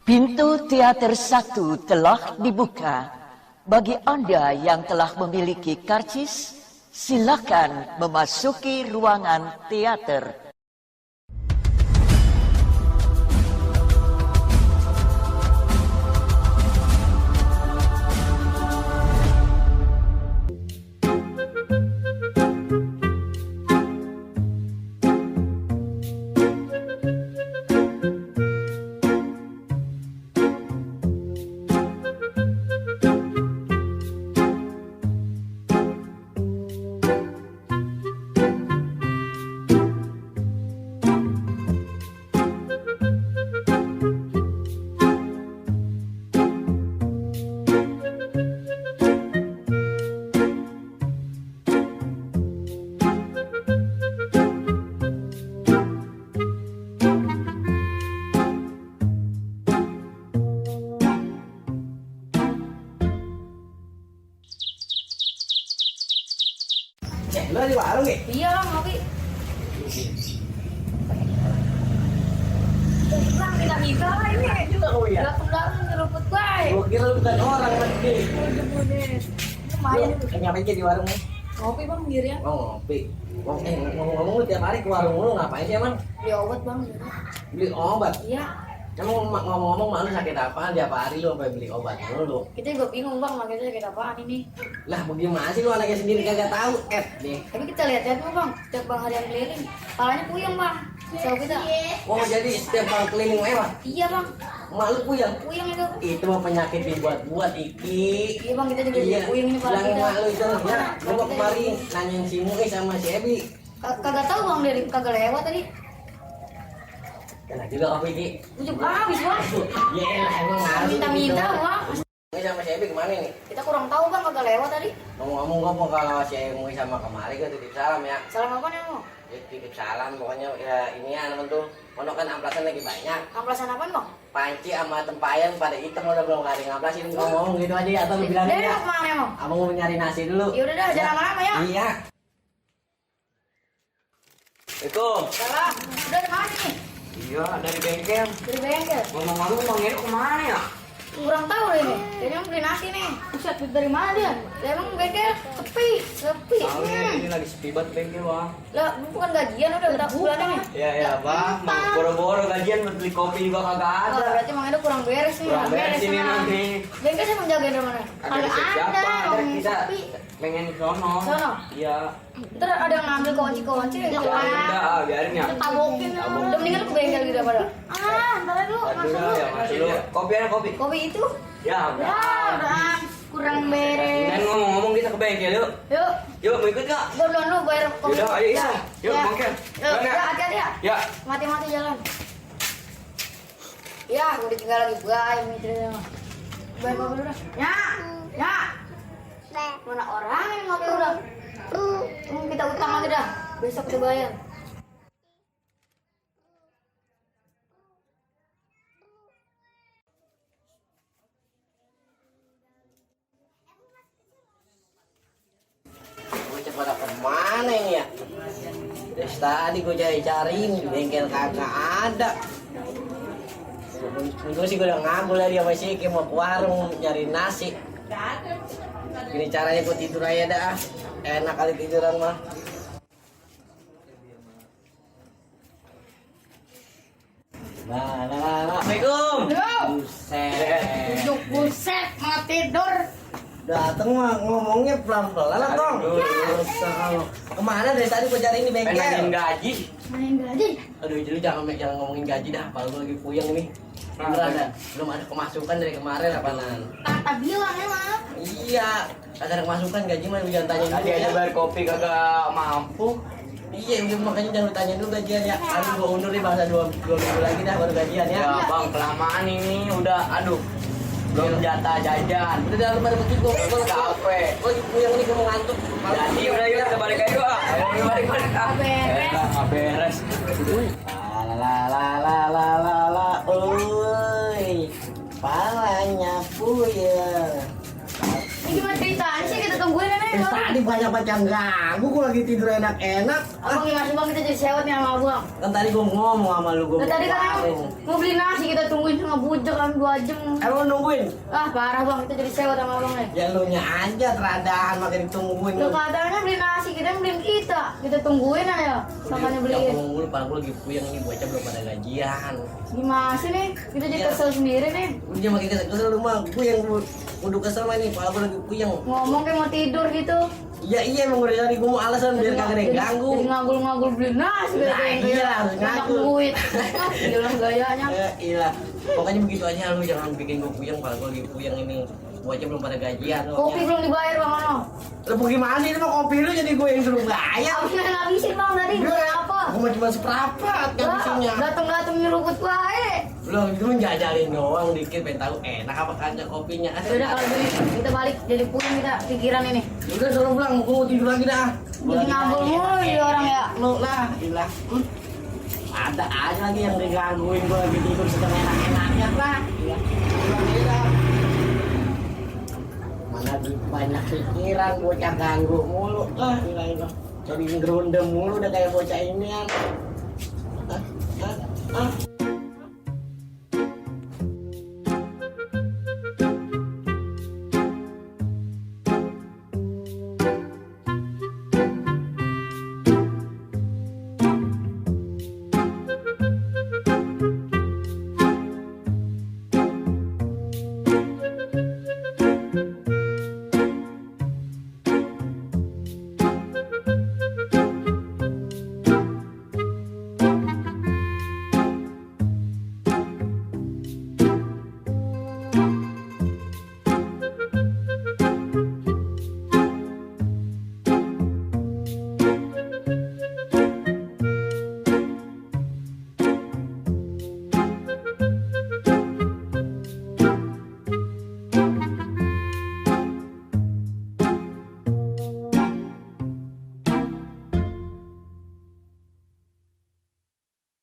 Pintu teater 1 telah dibuka. Bagi Anda yang telah memiliki karcis, silakan memasuki ruangan teater. Lo di warung ya? Iya bang, ngopi. Bang, tidak bisa lah ini. Oh iya. Datang nyeruput gue. Gua kira lu bukan orang lagi. Lumayan. Ngapain di warung? Ngopi bang, sendirian. Oh ngopi. Ngomong-ngomong lu tiap hari ke warung lu ngapain sih emang? Beli obat bang. Beli obat. Iya. Emang ngomong-ngomong mak lu sakit apaan tiap hari lu sampai beli obat mulu? Kita juga bingung bang, makanya sakit apaan ini. Lah bagaimana sih lu anaknya sendiri kagak tahu deh. Tapi kita lihat-lihat tuh bang, setiap bang harian keliling, palanya puyeng bang. Tahu kita? Oh jadi setiap bang keliling lewat, Iya bang, mak lu puyeng. puyeng itu. Itu mah penyakit dibuat-buat Iki. Iya bang, kita juga Iya, puyeng ini pala bilang kita. mak lu itu ya. Gua kemarin nanyain si Muis sama si Ebi. Kagak tahu bang, dari kagak lewat tadi. Kena juga kopi Ki. Ujuk habis bang. Ya elah emang ngaruh. Minta-minta bang. Muis sama si Ebi kemana nih? Kita kurang tahu bang, kagak lewat tadi. Ngomong-ngomong gua mau kalau si Muis sama kemari gua titip salam ya. Salam apa nih mau? Ya, titip salam pokoknya ya ini ya temen tuh. Pondok kan amplasan lagi banyak. Amplasan apaan bang? Panci sama tempayan pada hitam udah belum ada yang ngamplasin. Ngomong gitu aja ya atau lu bilang Dari ya. mau kemana emang? Abang mau nyari nasi dulu. Ya udah dah, jangan lama-lama ya. Iya. Assalamualaikum. Salam. Udah di mana nih? Iya, dari bengkel. Dari bengkel. Ngomong-ngomong Bang Edo kemana ya? Kurang tahu deh ini. Kayaknya beli nasi nih. Buset, dari mana dia? Lah emang bengkel sepi, sepi. Tahu nih, ini lagi sepi banget bengkel Bang. Lah, lu bukan gajian udah berapa bulan nih? Ya ya Bang, mau boro-boro gajian buat beli kopi juga kagak Oh, ada. berarti Mang Edo kurang beres nih. Kurang beres ini emang. nih. Bengkel saya menjaga dari mana? Kagak bisa siapa, orang ntar kita sepi. pengen di sono. Sono? Iya. Ntar ada yang ngambil kunci-kunci Ya udah, biarin ya. Kita tabokin. Udah mendingan lu ke bengkel gitu pada. Ntar dulu, Aduh masuk ya, dulu. masih dulu. Kopi ada kopi. Kopi itu? Ya Ya, udah kurang Dan beres. ngomong-ngomong kita ke bengkel yuk. Yuk, Yuk, mau ikut gak? gua duluan lu bayar kopi. Yaudah, ayo Isa. Yuk, Ya. bengkel. Yuk, Mana? ya, hati-hati ya. Ya. Mati-mati jalan. Ya, gua ditinggal lagi bayar nih ceritanya. Bayar kopi dulu dah. Ya, ya. Mana orang yang ngopi udah? Kita utang lagi dah. Besok kita bayar. Bocah pada kemana ini ya? Dari tadi gue cari-cariin di bengkel kagak ada. Untung sih gue udah ngabul ya sama si Iki mau ke warung nyari nasi. Gini caranya gue tidur aja dah. Enak kali tiduran mah. Nah, Assalamualaikum. buset. Buset, mau tidur. Dateng mah ngomongnya pelan-pelan lah dong. Kemana dari tadi gue cari ini Pengen bengkel? gaji. Main gaji. Aduh jadi jangan ngomongin gaji dah, apalagi gue lagi puyeng nih. Beneran dah, belum ada kemasukan dari kemarin apaan? Tata bilang emang. Iya, kagak ada kemasukan gaji mah lu jangan tanya dulu Tadi aja ya. bayar kopi kagak mampu. Iya, udah makanya jangan lu tanya dulu gajian ya. Aduh gua undur nih bahasa dua minggu lagi dah baru gajian ya. Ya bang, kelamaan ini udah, aduh, belum jatah jajan. Udah jangan pada begitu, gua Capek. lagi puyeng nih, gua mau ngantuk. Jadi udah yuk kita balik aja ah. Ayo balik. Beres. Nggak beres. La, oi, palanya puyeng. Ini gimana ceritanya sih kita tungguin ini? tadi banyak macam ganggu, gua lagi tidur enak-enak. Abang gimana bang, kita jadi sewot nih sama abang. Kan tadi gua ngomong sama lu, gua Nah, tadi kan mau beli nasi, kita tungguin setengah bujak kan 2 jam. emang nungguin? Ah parah bang, kita jadi sewot sama abang nih. Ya lu nya aja teradaan makin ditungguin. Lu katanya beli nasi, kita yang beliin kita tungguin aja. Makanya beliin. Lu padahal gua lagi puyeng ini bocah belum pada gajian. Gimana sih nih? Kita jadi Iya. kesel sendiri nih. Lu jangan makin kesel rumah, gua yang kudu kesel mah ini, padahal gua lagi puyeng. Ngomong kayak mau tidur gitu. Iya emang udah tadi gua mau alasan biar kagak ada yang ganggu. Jadi ngagul-ngagul beli nasi Nah, kayak iya, banyak ngagul. duit. Gila gayanya. Iya. Pokoknya begitu aja lu jangan bikin gua puyeng, padahal gua lagi puyeng ini. Gua aja belum pada gajian. lu. Kopi belum dibayar bang Ono. Lu gimana sih, ini mah kopi lu jadi gua yang suruh bayar. Abisnya ngabisin bang tadi. Berapa? Gua cuma seperempat ngabisinnya. Datang-datang nyeruput baik. Lu itu jajalin doang dikit, pengen tahu enak apa kagak kopinya. Udah kalau gitu kita balik jadi pusing kita pikiran ini. Udah suruh pulang, gua mau tidur lagi dah. Jadi ngabul mulu jadi orang ya. Lu lah, gila. Ada aja lagi yang digangguin gua lagi tidur sedang enak-enaknya lah. Gila. Pulang aja dah. Mana banyak pikiran bocah ganggu mulu. Gila. Jadi ngerundem mulu udah kayak bocah ini kan.